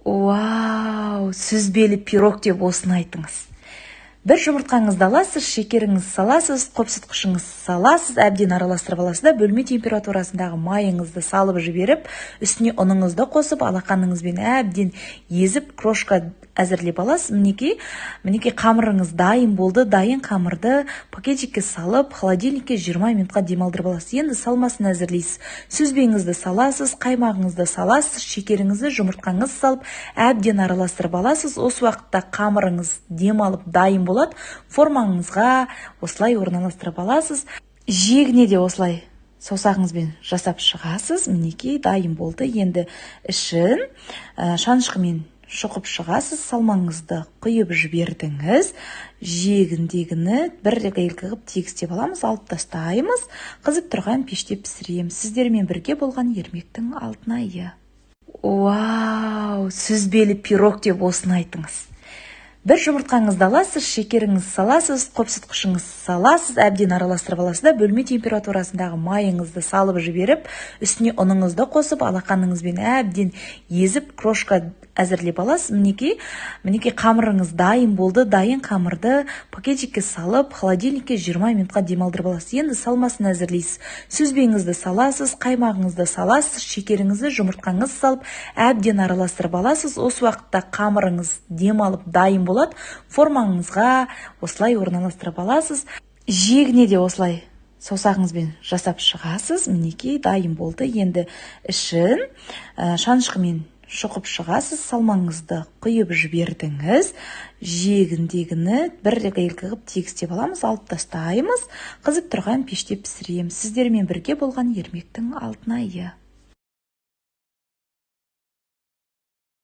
Вау, сүзбелі пирог деп осыны айтыңыз. Бір жұмыртқаңызды аласыз, шекеріңізді саласыз, қопсытқышыңызды саласыз, әбден араластырып аласыз да бөлме температурасындағы майыңызды салып жіберіп, үстіне ұныңызды қосып, алақаныңызбен әбден езіп, крошка әзірлеп аласыз. Мінекей қамырыңыз дайын болды. Дайын қамырды пакетикке салып, холодильникке 20 минутқа демалдырып аласыз. Енді салмасын әзірлейсіз. Сүзбеңізді саласыз, қаймағыңызды саласыз, шекеріңізді, жұмыртқаңызды салып, әбден араластырып аласыз. Осы уақытта қамырыңыз демалып дайын болады. Формаңызға осылай орналастырып аласыз. Жиегіне де осылай саусағыңызбен жасап шығасыз. Мінекей дайын болды. Енді ішін шанышқымен шұқып шығасыз. Салмаңызды құйып жібердіңіз. Жиегіндегіні бір қылып тегістеп аламыз, алып тастаймыз. Қызып тұрған пеште пісіреміз. Сіздермен бірге болған Ермектің Алтынайы. Вау, сүзбелі пирог деп осыны айтыңыз. Бір жұмыртқаңызды аласыз, шекеріңізді саласыз, қопсытқышыңызды саласыз, әбден араластырып аласыз да бөлме температурасындағы майыңызды салып жіберіп, үстіне ұныңызды қосып, алақаныңызбен әбден езіп, крошка әзірлеп аласыз. Мінекей қамырыңыз дайын болды. Дайын қамырды пакетикке салып, холодильникке 20 минутқа демалдырып аласыз. Енді салмасын әзірлейсіз. Сүзбеңізді саласыз, қаймағыңызды саласыз, шекеріңізді, жұмыртқаңызды салып, әбден араластырып аласыз. Осы уақытта қамырыңыз демалып дайын болады. Формаңызға осылай орналастырып аласыз. Жиегіне де осылай саусағыңызбен жасап шығасыз. Мінекей дайын болды. Енді ішін шанышқымен шұқып шығасыз. Салмаңызды құйып жібердіңіз. Жиегіндегіні бір қылып тегістеп аламыз, алып тастаймыз. Қызып тұрған пеште пісіреміз. Сіздермен бірге болған Ермектің Алтынайы.